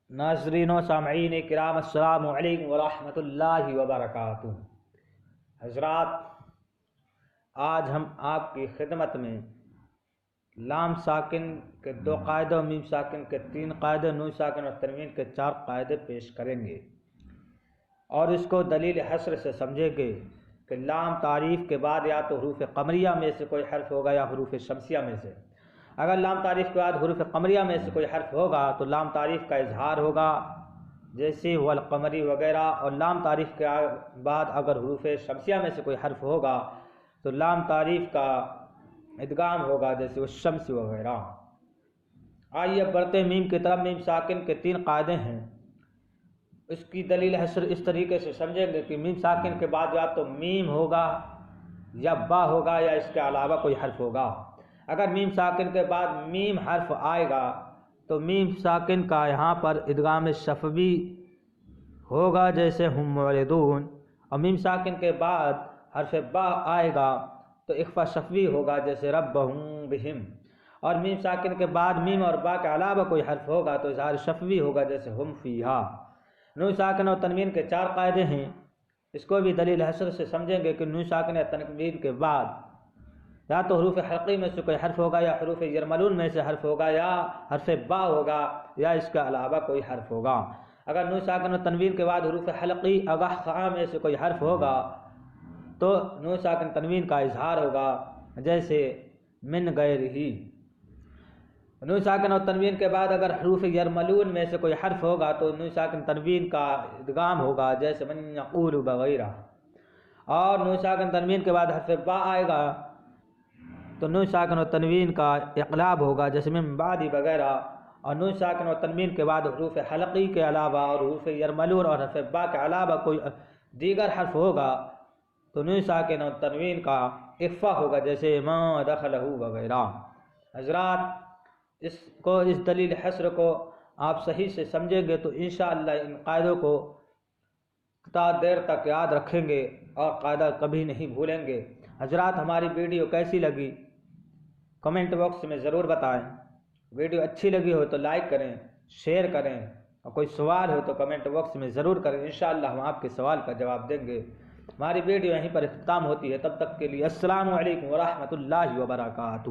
ناظرین و سامعین کرام السلام علیکم ورحمۃ اللہ وبرکاتہ۔ حضرات، آج ہم آپ کی خدمت میں لام ساکن کے 2 قاعدے و میم ساکن کے 3 قاعدے، نون ساکن اور تنوین کے 4 قاعدے پیش کریں گے اور اس کو دلیل حصر سے سمجھیں گے کہ لام تعریف کے بعد یا تو حروف قمریہ میں سے کوئی حرف ہوگا یا حروف شمسیہ میں سے۔ اگر لام تعریف کے بعد حروف قمریہ میں سے کوئی حرف ہوگا تو لام تعریف کا اظہار ہوگا، جیسے والقمری وغیرہ، اور لام تعریف کے بعد اگر حروف شمسیہ میں سے کوئی حرف ہوگا تو لام تعریف کا ادغام ہوگا، جیسے والشمس وغیرہ۔ آئیے بڑھتے میم کی طرف۔ میم ساکن کے 3 قاعدے ہیں، اس کی دلیل حصر اس طریقے سے سمجھیں گے کہ میم ساکن کے بعد یا تو میم ہوگا یا با ہوگا یا اس کے علاوہ کوئی حرف ہوگا۔ اگر میم ساکن کے بعد میم حرف آئے گا تو میم ساکن کا یہاں پر ادغام شفوی ہوگا، جیسے ہم معرضون، اور میم ساکن کے بعد حرف با آئے گا تو اخفا شفوی ہوگا، جیسے ربہم بہم، اور میم ساکن کے بعد میم اور با کے علاوہ کوئی حرف ہوگا تو اظہار شفوی ہوگا، جیسے ہم فیہا۔ نون ساکن اور تنوین کے 4 قاعدے ہیں، اس کو بھی دلیل حصر سے سمجھیں گے کہ نون ساکن یا تنوین کے بعد یا تو حروف حلقی میں سے کوئی حرف ہوگا یا حروف یرملون میں سے حرف ہوگا یا حرف با ہوگا یا اس کے علاوہ کوئی حرف ہوگا۔ اگر نون ساکن و تنوین کے بعد حروف حلقی اگح خاء میں سے کوئی حرف ہوگا تو نون ساکن تنوین کا اظہار ہوگا، جیسے من غیرہ۔ نون ساکن اور تنوین کے بعد اگر حروف یرملون میں سے کوئی حرف ہوگا تو نون ساکن تنوین کا ادغام ہوگا، جیسے من یقول بغیرہ، اور نون ساکن تنوین کے بعد حرف با آئے گا تو نون ساکن و تنوین کا اقلاب ہوگا، جیسے من بعد وغیرہ، اور نون ساکن و تنوین کے بعد حروف حلقی کے علاوہ اور حروف یرملون اور حرف با کے علاوہ کوئی دیگر حرف ہوگا تو نون ساکن و تنوین کا اخفا ہوگا، جیسے ما دخلہ وغیرہ۔ حضرات، اس دلیل حصر کو آپ صحیح سے سمجھیں گے تو انشاءاللہ ان قاعدوں کو تا دیر تک یاد رکھیں گے اور قاعدہ کبھی نہیں بھولیں گے۔ حضرات، ہماری ویڈیو کیسی لگی کمنٹ باکس میں ضرور بتائیں۔ ویڈیو اچھی لگی ہو تو لائک کریں، شیئر کریں، اور کوئی سوال ہو تو کمنٹ باکس میں ضرور کریں، انشاءاللہ ہم آپ کے سوال کا جواب دیں گے۔ ہماری ویڈیو یہیں پر اختتام ہوتی ہے، تب تک کے لیے السلام علیکم ورحمۃ اللہ وبرکاتہ۔